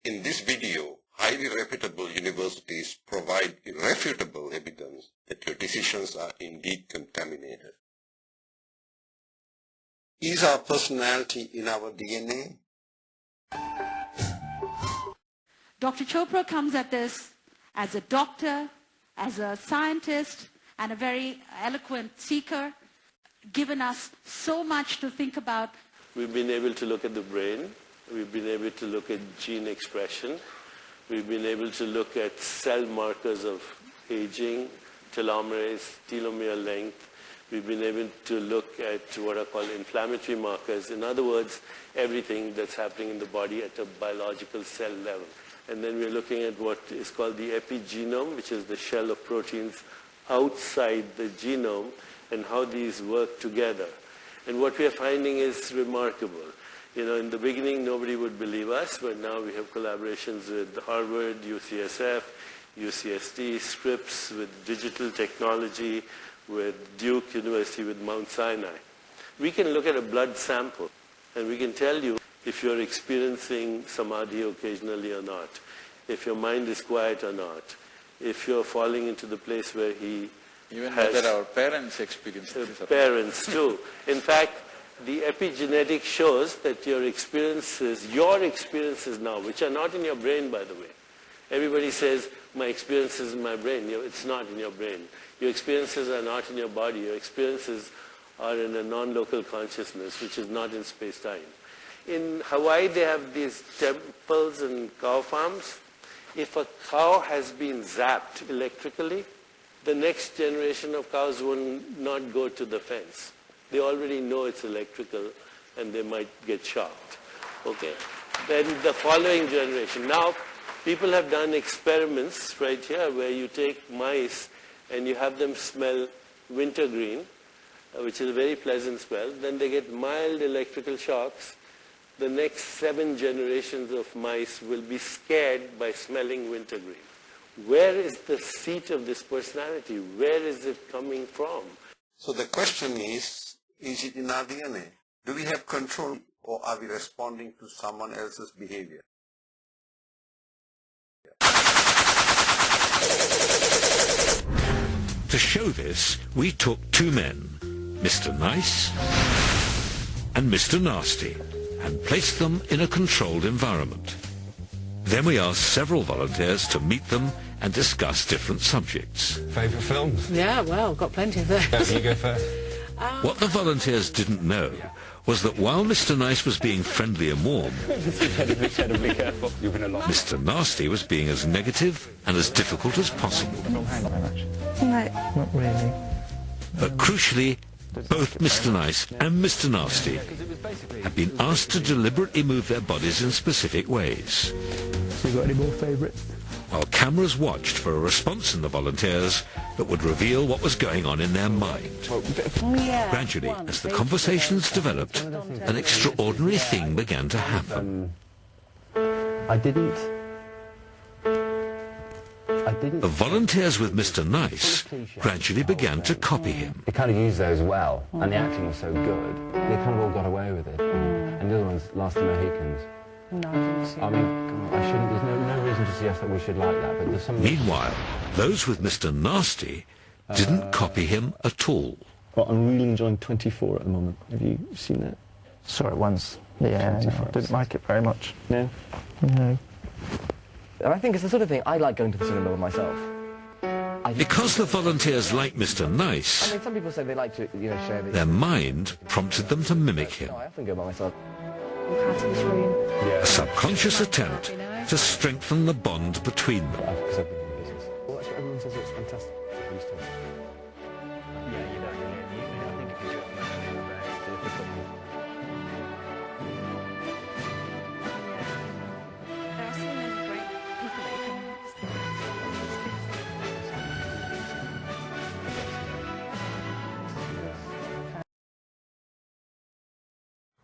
In this video, highly reputable universities provide irrefutable evidence that your decisions are indeed contaminated. Is our personality in our DNA? Dr. Chopra comes at this as a doctor, as a scientist, and a very eloquent speaker, given us so much to think about. We've been able to look at the brain. We've been able to look at gene expression. We've been able to look at cell markers of aging, telomerase, telomere length. We've been able to look at what are called inflammatory markers. In other words, everything that's happening in the body at a biological cell level. And then we're looking at what is called the epigenome, which is the shell of proteins outside the genome, and how these work together. And what we are finding is remarkable. You know, in the beginning, nobody would believe us, but now we have collaborations with Harvard, UCSF, UCSD, Scripps, with digital technology, with Duke University, with Mount Sinai. We can look at a blood sample, and we can tell you if you're experiencing samadhi occasionally or not, if your mind is quiet or not, if you're falling into the place where he Even has... whether our parents experience this. Parents too. In fact, the epigenetic shows that your experiences now, which are not in your brain, by the way. Everybody says, my experience is in my brain. It's not in your brain. Your experiences are not in your body. Your experiences are in a non-local consciousness, which is not in space-time. In Hawaii, they have these temples and cow farms. If a cow has been zapped electrically, the next generation of cows will not go to the fence. They already know it's electrical, and they might get shocked. Okay. Then the following generation. Now, people have done experiments right here where you take mice and you have them smell wintergreen, which is a very pleasant smell. Then they get mild electrical shocks. The next 7 generations of mice will be scared by smelling wintergreen. Where is the seat of this personality? Where is it coming from? So the question is it in our DNA? Do we have control, or are we responding to someone else's behavior? To show this, we took 2 men, Mr. Nice and Mr. Nasty, and placed them in a controlled environment. Then we asked several volunteers to meet them and discuss different subjects. Favourite films? Yeah, well, got plenty of those. You go first. What the volunteers didn't know was that while Mr. Nice was being friendly and warm, Mr. Nasty was being as negative and as difficult as possible. No. Not really. But crucially, both Mr. Nice and Mr. Nasty had been asked to deliberately move their bodies in specific ways. So you got any more favourites? While cameras watched for a response in the volunteers that would reveal what was going on in their mind. Gradually, as the conversations developed, an extraordinary thing began to happen. The volunteers with Mr. Nice gradually began to copy him. They kind of used those well, and the acting was so good, they kind of all got away with it. And the other ones, Last of the Mohicans. No, I didn't see I mean, I shouldn't, there's no reason to suggest that we should like that, but there's some... Meanwhile, those with Mr. Nasty didn't copy him at all. Well, I'm really enjoying 24 at the moment. Have you seen that? Saw it once. Yeah, no, didn't like it very much. No? No. And I think it's the sort of thing I like going to the cinema with myself. Because the volunteers like Mr. Nice, I mean, some people say they like to, share their mind prompted them to mimic him. No, I often go by myself. A subconscious attempt to strengthen the bond between them. Because I've been in the business. Well, that's what everyone says, it's fantastic. There are so many great people that you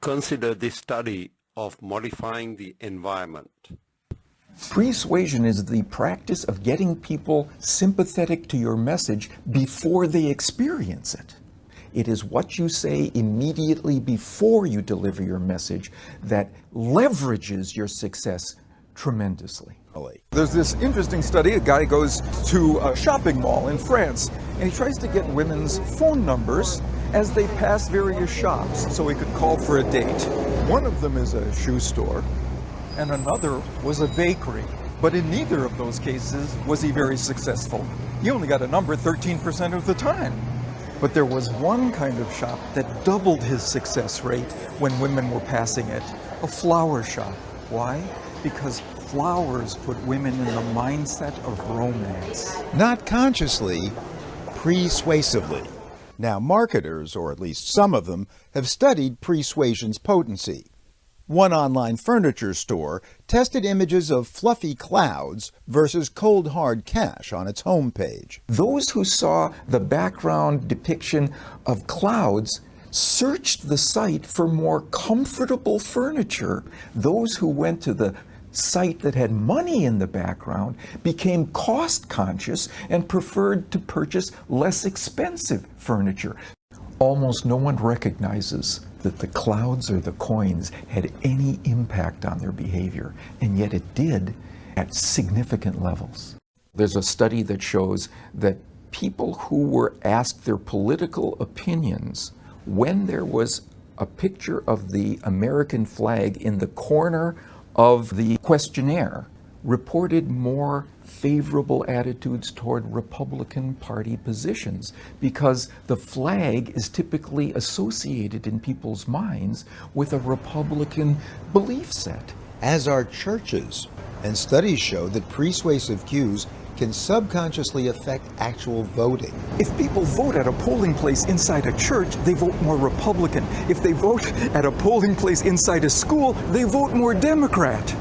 Consider this study of modifying the environment. Persuasion is the practice of getting people sympathetic to your message before they experience it. It is what you say immediately before you deliver your message that leverages your success tremendously. There's this interesting study. A guy goes to a shopping mall in France, and he tries to get women's phone numbers as they pass various shops so he could call for a date. One of them is a shoe store, and another was a bakery. But in neither of those cases was he very successful. He only got a number 13% of the time. But there was one kind of shop that doubled his success rate when women were passing it, a flower shop. Why? Because flowers put women in the mindset of romance. Not consciously, persuasively. Now, marketers, or at least some of them, have studied persuasion's potency. One online furniture store tested images of fluffy clouds versus cold hard cash on its homepage. Those who saw the background depiction of clouds searched the site for more comfortable furniture. Those who went to the site that had money in the background became cost conscious and preferred to purchase less expensive furniture. Almost no one recognizes that the clouds or the coins had any impact on their behavior, and yet it did at significant levels. There's a study that shows that people who were asked their political opinions when there was a picture of the American flag in the corner of the questionnaire reported more favorable attitudes toward Republican Party positions, because the flag is typically associated in people's minds with a Republican belief set. As are churches, and studies show that persuasive cues can subconsciously affect actual voting. If people vote at a polling place inside a church, they vote more Republican. If they vote at a polling place inside a school, they vote more Democrat.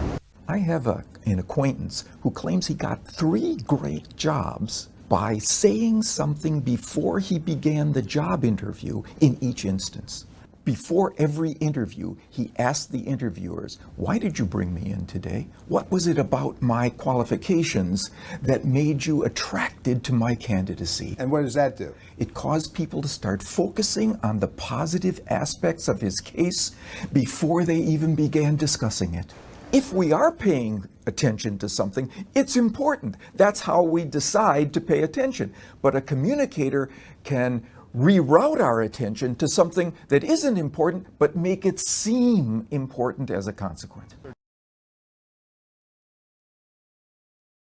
I have an acquaintance who claims he got 3 great jobs by saying something before he began the job interview in each instance. Before every interview, he asked the interviewers, "Why did you bring me in today? What was it about my qualifications that made you attracted to my candidacy?" And what does that do? It caused people to start focusing on the positive aspects of his case before they even began discussing it. If we are paying attention to something, it's important. That's how we decide to pay attention. But a communicator can reroute our attention to something that isn't important, but make it seem important as a consequence.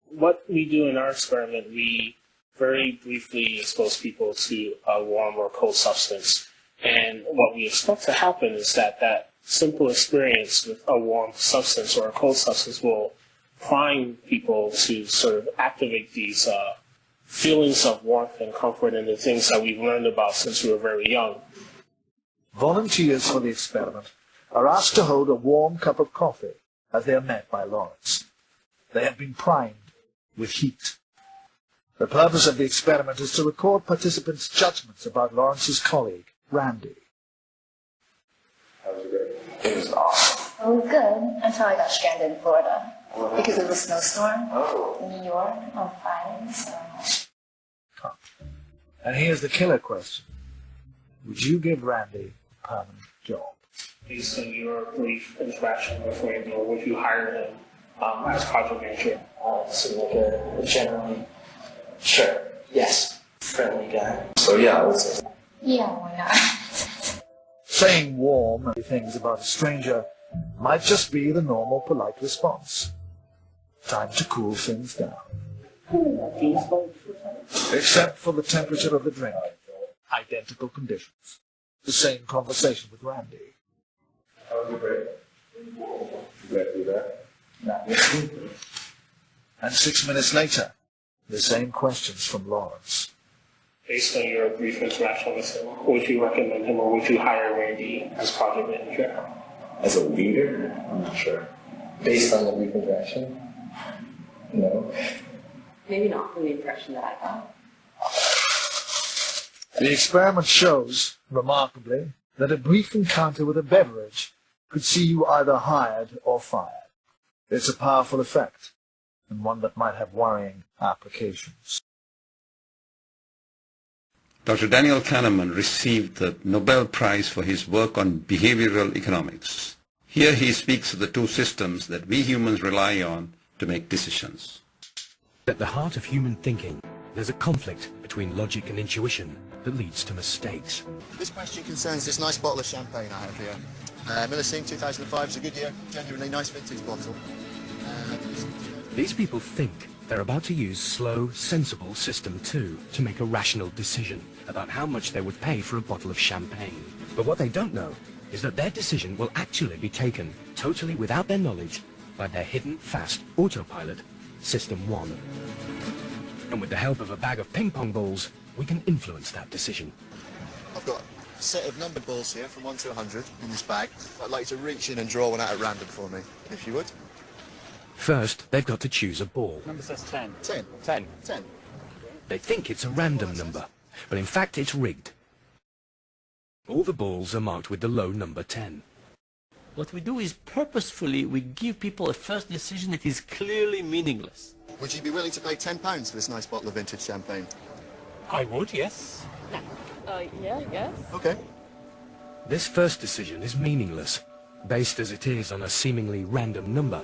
What we do in our experiment, we very briefly expose people to a warm or cold substance. And what we expect to happen is that simple experience with a warm substance or a cold substance will prime people to sort of activate these feelings of warmth and comfort and the things that we've learned about since we were very young. Volunteers for the experiment are asked to hold a warm cup of coffee as they are met by Lawrence. They have been primed with heat. The purpose of the experiment is to record participants' judgments about Lawrence's colleague, Randy. How was it great? It was awesome. It was good until I got stranded in Florida because of the snowstorm in New York on Friday. So. And here's the killer question. Would you give Randy a permanent job? Based on your brief interaction with Randy, or would you hire him as project manager? So like a generally, sure, yes, friendly guy. So yeah, I would say. Yeah, why not? Saying warm things about a stranger might just be the normal polite response. Time to cool things down. Except for the temperature of the drink. Identical conditions. The same conversation with Randy. How was it great? You guys do that? No. And 6 minutes later, the same questions from Lawrence. Based on your brief interaction with him, would you recommend him or would you hire Randy as project manager? As a leader? I'm not sure. Based on the brief interaction? No. Maybe not from the impression that I got. The experiment shows, remarkably, that a brief encounter with a beverage could see you either hired or fired. It's a powerful effect, and one that might have worrying applications. Dr. Daniel Kahneman received the Nobel Prize for his work on behavioral economics. Here he speaks of the two systems that we humans rely on to make decisions. At the heart of human thinking, there's a conflict between logic and intuition that leads to mistakes. This question concerns this nice bottle of champagne I have here. Millicene 2005, it's a good year, genuinely nice vintage bottle. These people think they're about to use slow, sensible system 2 to make a rational decision about how much they would pay for a bottle of champagne. But what they don't know is that their decision will actually be taken totally without their knowledge by their hidden, fast autopilot, System 1. And with the help of a bag of ping pong balls, we can influence that decision. I've got a set of numbered balls here from 1 to 100 in this bag. I'd like you to reach in and draw one out at random for me, if you would. First, they've got to choose a ball. Number says 10. 10. 10. 10. They think it's a random number, but in fact it's rigged. All the balls are marked with the low number 10. What we do is purposefully we give people a first decision that is clearly meaningless. Would you be willing to pay £10 for this nice bottle of vintage champagne? I would, yes. Yeah, I guess. Okay. This first decision is meaningless, based as it is on a seemingly random number.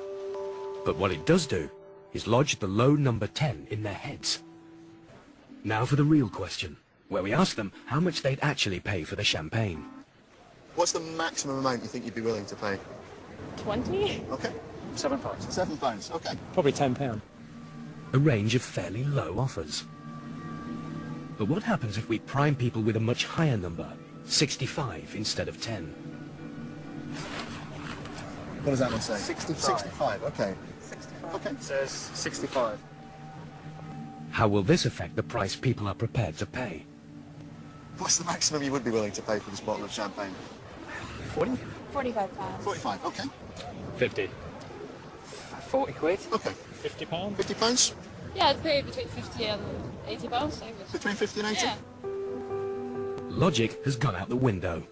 But what it does do is lodge the low number 10 in their heads. Now for the real question, where we ask them how much they'd actually pay for the champagne. What's the maximum amount you think you'd be willing to pay? 20? Okay. £7. £7, okay. Probably £10. A range of fairly low offers. But what happens if we prime people with a much higher number, 65 instead of 10? What does that one say? 65. 65, okay. 65. Okay. It says 65. How will this affect the price people are prepared to pay? What's the maximum you would be willing to pay for this bottle of champagne? 40? £45. 45, okay. 50. 40 quid. Okay. £50. £50? Yeah, I'd pay between 50 and 80 pounds. I guess. Between 50 and 80? Yeah. Logic has gone out the window.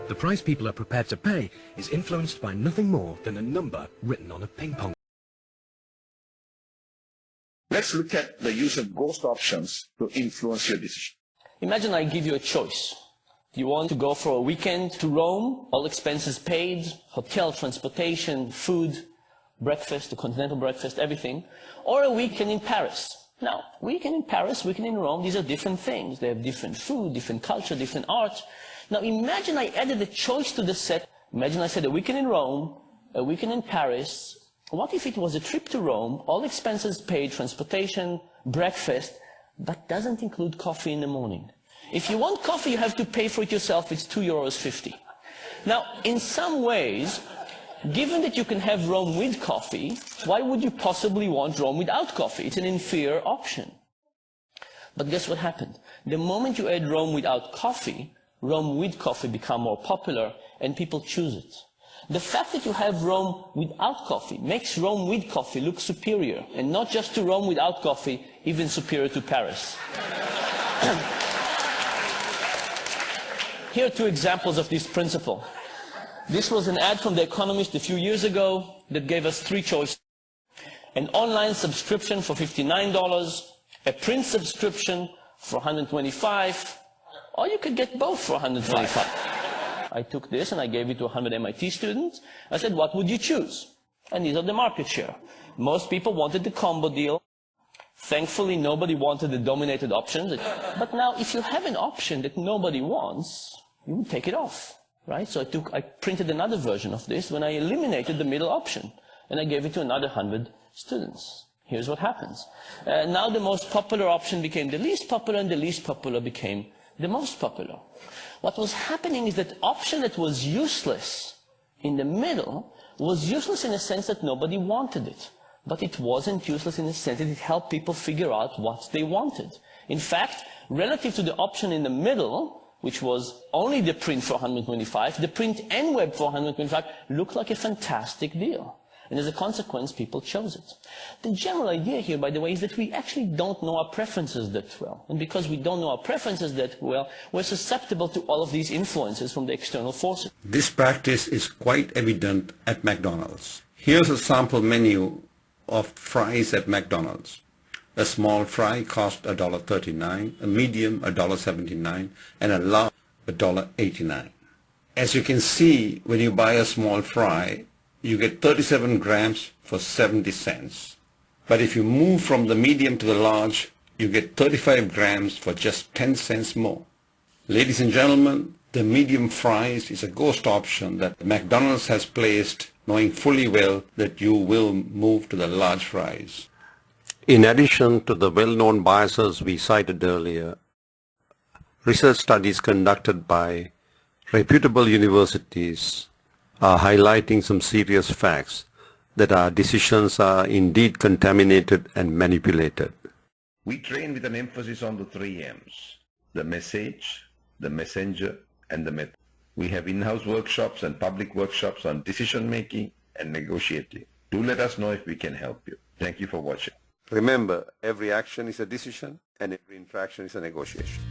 The price people are prepared to pay is influenced by nothing more than a number written on a ping pong. Let's look at the use of ghost options to influence your decision. Imagine I give you a choice. Do you want to go for a weekend to Rome, all expenses paid, hotel, transportation, food, breakfast, the continental breakfast, everything, or a weekend in Paris? Now, weekend in Paris, weekend in Rome, these are different things. They have different food, different culture, different art. Now, imagine I added a choice to the set. Imagine I said a weekend in Rome, a weekend in Paris. What if it was a trip to Rome, all expenses paid, transportation, breakfast, but doesn't include coffee in the morning? If you want coffee, you have to pay for it yourself. It's €2.50. Now, in some ways, given that you can have Rome with coffee, why would you possibly want Rome without coffee? It's an inferior option. But guess what happened? The moment you add Rome without coffee, Rome with coffee become more popular, and people choose it. The fact that you have Rome without coffee makes Rome with coffee look superior, and not just to Rome without coffee, even superior to Paris. Here are two examples of this principle. This was an ad from The Economist a few years ago that gave us three choices. An online subscription for $59, a print subscription for $125, or you could get both for $125. I took this and I gave it to 100 MIT students. I said, what would you choose? And these are the market share. Most people wanted the combo deal. Thankfully, nobody wanted the dominated options. But now, if you have an option that nobody wants, you would take it off, right? So I printed another version of this when I eliminated the middle option, and I gave it to another 100 students. Here's what happens. Now the most popular option became the least popular, and the least popular became the most popular. What was happening is that option that was useless in the middle was useless in a sense that nobody wanted it. But it wasn't useless in the sense that it helped people figure out what they wanted. In fact, relative to the option in the middle, which was only the print for $125, the print and web for $125 looked like a fantastic deal. And as a consequence, people chose it. The general idea here, by the way, is that we actually don't know our preferences that well. And because we don't know our preferences that well, we're susceptible to all of these influences from the external forces. This practice is quite evident at McDonald's. Here's a sample menu of fries at McDonald's. A small fry cost $1.39, a medium $1.79, and a large $1.89. As you can see, when you buy a small fry, you get 37 grams for 70 cents. But if you move from the medium to the large, you get 35 grams for just 10 cents more. Ladies and gentlemen, the medium fries is a ghost option that McDonald's has placed, knowing fully well that you will move to the large fries. In addition to the well-known biases we cited earlier, research studies conducted by reputable universities are highlighting some serious facts that our decisions are indeed contaminated and manipulated. We train with an emphasis on the 3 M's, the message, the messenger, and the method. We have in-house workshops and public workshops on decision making and negotiating. Do let us know if we can help you. Thank you for watching. Remember, every action is a decision and every interaction is a negotiation.